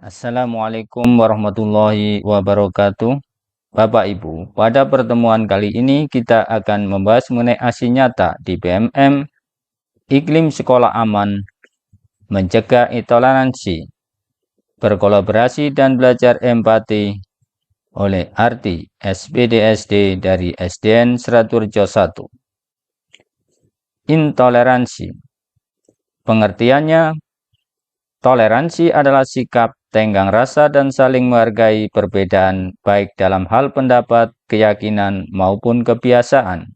Assalamualaikum warahmatullahi wabarakatuh. Bapak Ibu, pada pertemuan kali ini kita akan membahas mengenai aksi nyata di BMM, iklim sekolah aman, mencegah intoleransi, berkolaborasi dan belajar empati oleh Arti SPDSD dari SDN Seraturjo 1. Intoleransi. Pengertiannya, toleransi adalah sikap tenggang rasa dan saling menghargai perbedaan baik dalam hal pendapat, keyakinan, maupun kebiasaan.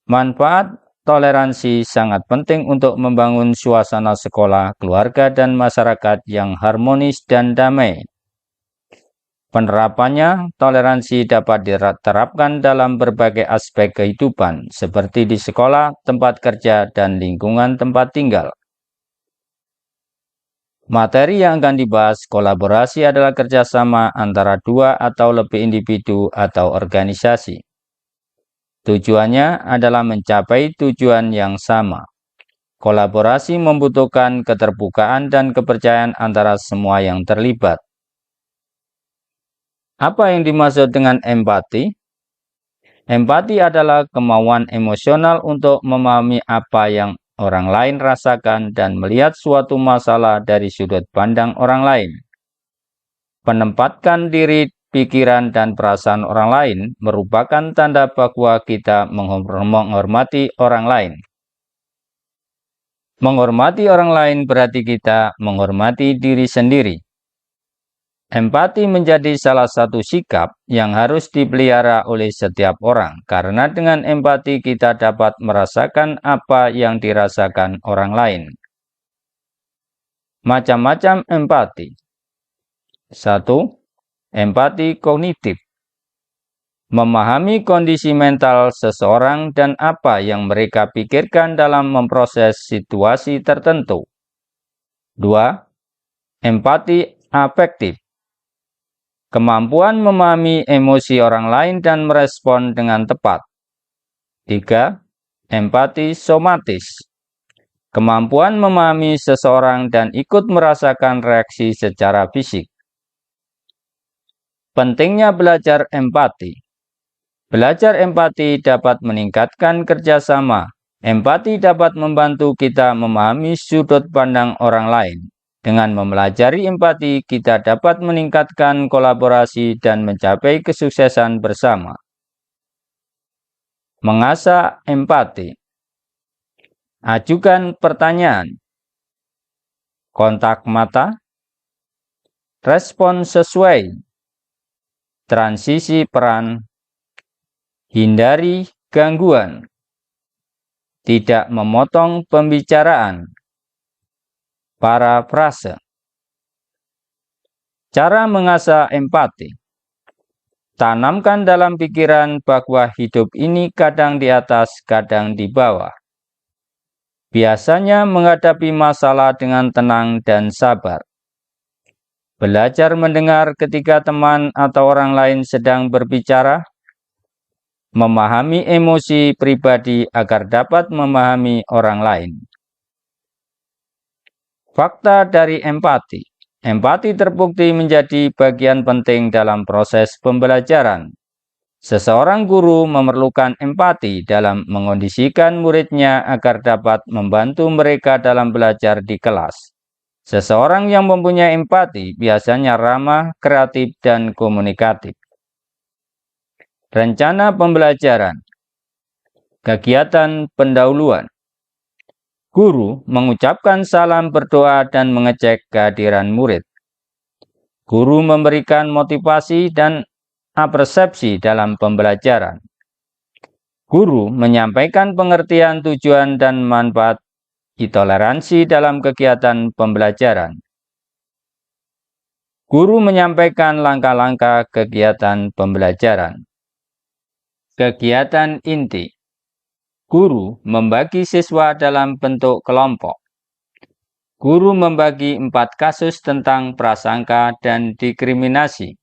Manfaat toleransi sangat penting untuk membangun suasana sekolah, keluarga, dan masyarakat yang harmonis dan damai. Penerapannya, toleransi dapat diterapkan dalam berbagai aspek kehidupan, seperti di sekolah, tempat kerja, dan lingkungan tempat tinggal. Materi yang akan dibahas kolaborasi adalah kerjasama antara dua atau lebih individu atau organisasi. Tujuannya adalah mencapai tujuan yang sama. Kolaborasi membutuhkan keterbukaan dan kepercayaan antara semua yang terlibat. Apa yang dimaksud dengan empati? Empati adalah kemauan emosional untuk memahami apa yang orang lain rasakan dan melihat suatu masalah dari sudut pandang orang lain. Menempatkan diri, pikiran, dan perasaan orang lain merupakan tanda bahwa kita menghormati orang lain. Menghormati orang lain berarti kita menghormati diri sendiri. Empati menjadi salah satu sikap yang harus dipelihara oleh setiap orang, karena dengan empati kita dapat merasakan apa yang dirasakan orang lain. Macam-macam empati. 1. Empati kognitif. Memahami kondisi mental seseorang dan apa yang mereka pikirkan dalam memproses situasi tertentu. 2. Empati afektif. Kemampuan memahami emosi orang lain dan merespon dengan tepat. 3. Empati somatis. Kemampuan memahami seseorang dan ikut merasakan reaksi secara fisik. Pentingnya belajar empati. Belajar empati dapat meningkatkan kerjasama. Empati dapat membantu kita memahami sudut pandang orang lain. Dengan mempelajari empati, kita dapat meningkatkan kolaborasi dan mencapai kesuksesan bersama. Mengasah empati. Ajukan pertanyaan. Kontak mata. Respon sesuai. Transisi peran. Hindari gangguan. Tidak memotong pembicaraan. Parafrase. Cara mengasah empati. Tanamkan dalam pikiran bahwa hidup ini kadang di atas, kadang di bawah. Biasanya menghadapi masalah dengan tenang dan sabar. Belajar mendengar ketika teman atau orang lain sedang berbicara. Memahami emosi pribadi agar dapat memahami orang lain. Fakta dari empati. Empati terbukti menjadi bagian penting dalam proses pembelajaran. Seseorang guru memerlukan empati dalam mengondisikan muridnya agar dapat membantu mereka dalam belajar di kelas. Seseorang yang mempunyai empati biasanya ramah, kreatif, dan komunikatif. Rencana pembelajaran. Kegiatan pendahuluan. Guru mengucapkan salam, berdoa, dan mengecek kehadiran murid. Guru memberikan motivasi dan persepsi dalam pembelajaran. Guru menyampaikan pengertian tujuan dan manfaat intoleransi dalam kegiatan pembelajaran. Guru menyampaikan langkah-langkah kegiatan pembelajaran. Kegiatan inti. Guru membagi siswa dalam bentuk kelompok. Guru membagi 4 kasus tentang prasangka dan diskriminasi.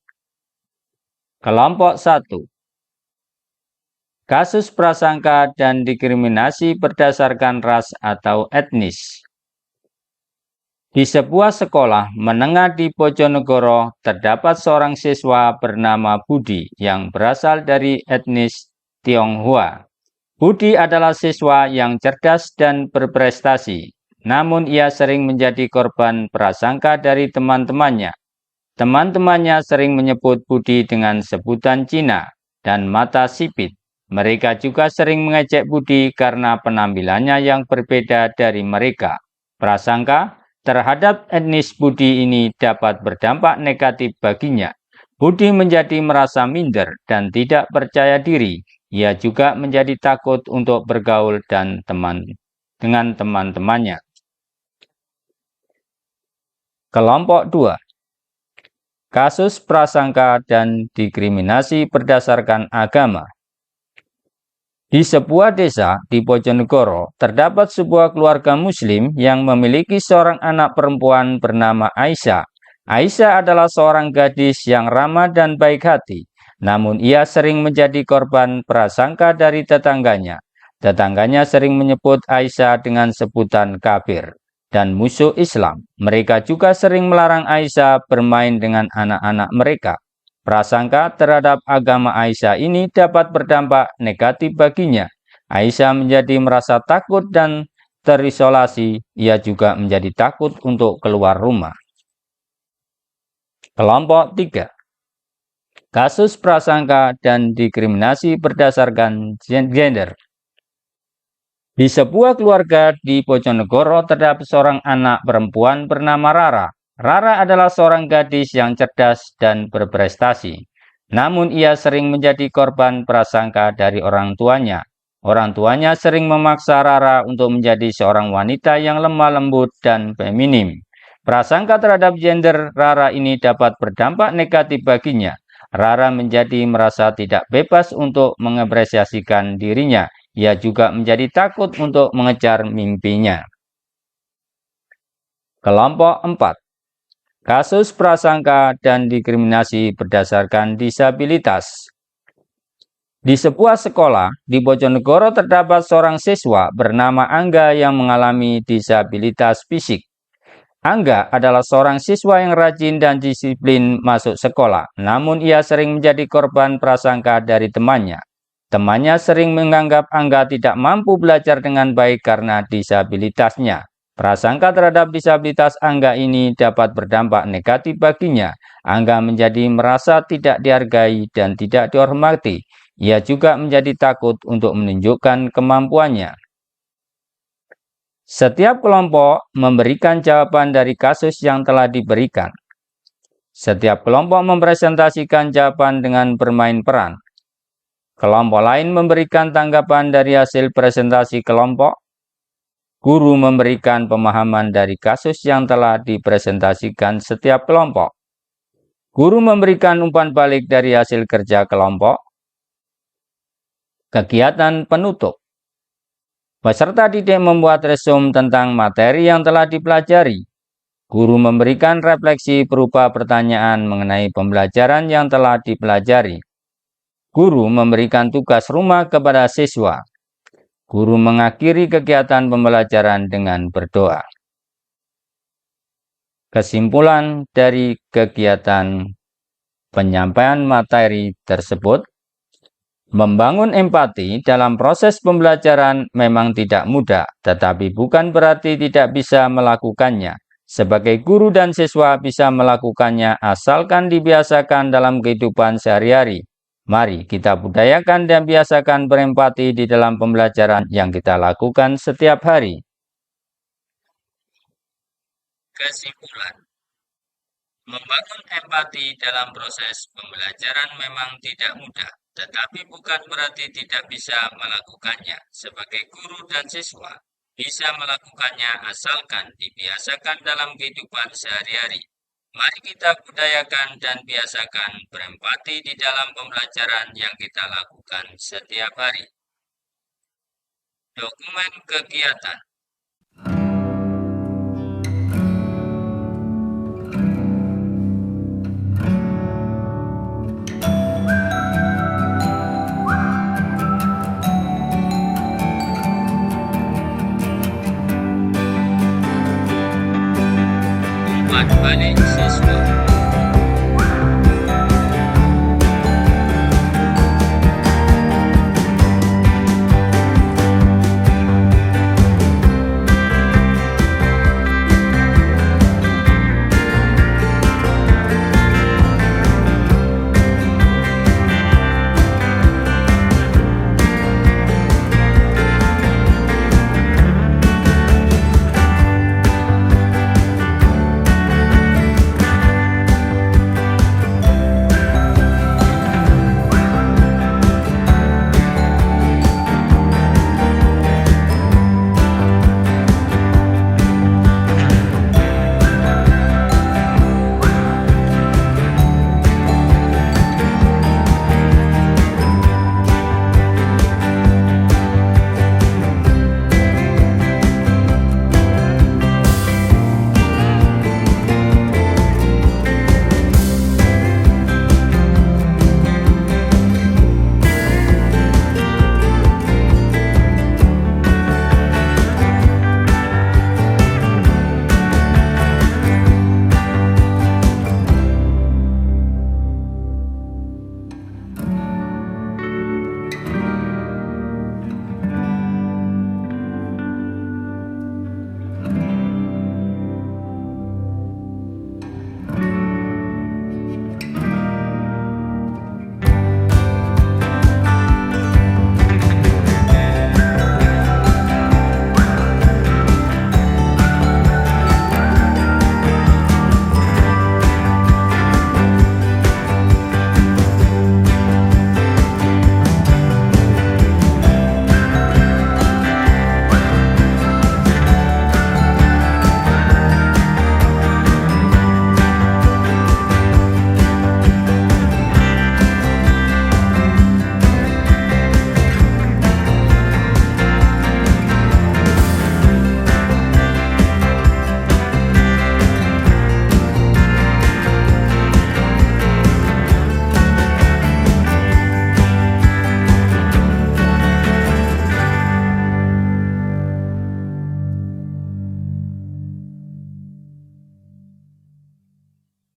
Kelompok 1. Kasus prasangka dan diskriminasi berdasarkan ras atau etnis. Di sebuah sekolah menengah di Bojonegoro, terdapat seorang siswa bernama Budi yang berasal dari etnis Tionghoa. Budi adalah siswa yang cerdas dan berprestasi, namun ia sering menjadi korban prasangka dari teman-temannya. Teman-temannya sering menyebut Budi dengan sebutan Cina dan mata sipit. Mereka juga sering mengejek Budi karena penampilannya yang berbeda dari mereka. Prasangka terhadap etnis Budi ini dapat berdampak negatif baginya. Budi menjadi merasa minder dan tidak percaya diri. Ia juga menjadi takut untuk bergaul dengan teman-temannya. Kelompok 2. Kasus prasangka dan diskriminasi berdasarkan agama. Di sebuah desa di Bojonegoro, terdapat sebuah keluarga muslim yang memiliki seorang anak perempuan bernama Aisyah. Aisyah adalah seorang gadis yang ramah dan baik hati, namun ia sering menjadi korban prasangka dari tetangganya. Tetangganya sering menyebut Aisyah dengan sebutan kafir dan musuh Islam. Mereka juga sering melarang Aisyah bermain dengan anak-anak mereka. Prasangka terhadap agama Aisyah ini dapat berdampak negatif baginya. Aisyah menjadi merasa takut dan terisolasi. Ia juga menjadi takut untuk keluar rumah. Kelompok 3. Kasus prasangka dan diskriminasi berdasarkan gender. Di sebuah keluarga di Bojonegoro terdapat seorang anak perempuan bernama Rara. Rara adalah seorang gadis yang cerdas dan berprestasi. Namun ia sering menjadi korban prasangka dari orang tuanya. Orang tuanya sering memaksa Rara untuk menjadi seorang wanita yang lemah lembut dan feminim. Prasangka terhadap gender Rara ini dapat berdampak negatif baginya. Rara menjadi merasa tidak bebas untuk mengapresiasikan dirinya. Ia juga menjadi takut untuk mengejar mimpinya. Kelompok 4. Kasus prasangka dan diskriminasi berdasarkan disabilitas. Di sebuah sekolah di Bojonegoro terdapat seorang siswa bernama Angga yang mengalami disabilitas fisik. Angga adalah seorang siswa yang rajin dan disiplin masuk sekolah, namun ia sering menjadi korban prasangka dari temannya. Temannya sering menganggap Angga tidak mampu belajar dengan baik karena disabilitasnya. Prasangka terhadap disabilitas Angga ini dapat berdampak negatif baginya. Angga menjadi merasa tidak dihargai dan tidak dihormati. Ia juga menjadi takut untuk menunjukkan kemampuannya. Setiap kelompok memberikan jawaban dari kasus yang telah diberikan. Setiap kelompok mempresentasikan jawaban dengan bermain peran. Kelompok lain memberikan tanggapan dari hasil presentasi kelompok. Guru memberikan pemahaman dari kasus yang telah dipresentasikan setiap kelompok. Guru memberikan umpan balik dari hasil kerja kelompok. Kegiatan penutup. Peserta didik membuat resume tentang materi yang telah dipelajari. Guru memberikan refleksi berupa pertanyaan mengenai pembelajaran yang telah dipelajari. Guru memberikan tugas rumah kepada siswa. Guru mengakhiri kegiatan pembelajaran dengan berdoa. Kesimpulan dari kegiatan penyampaian materi tersebut, membangun empati dalam proses pembelajaran memang tidak mudah, tetapi bukan berarti tidak bisa melakukannya. Sebagai guru dan siswa bisa melakukannya asalkan dibiasakan dalam kehidupan sehari-hari. Mari kita budayakan dan biasakan berempati di dalam pembelajaran yang kita lakukan setiap hari. Kesimpulan. Membangun empati dalam proses pembelajaran memang tidak mudah, tetapi bukan berarti tidak bisa melakukannya. Sebagai guru dan siswa, bisa melakukannya asalkan dibiasakan dalam kehidupan sehari-hari. Mari kita budayakan dan biasakan berempati di dalam pembelajaran yang kita lakukan setiap hari. Dokumen kegiatan.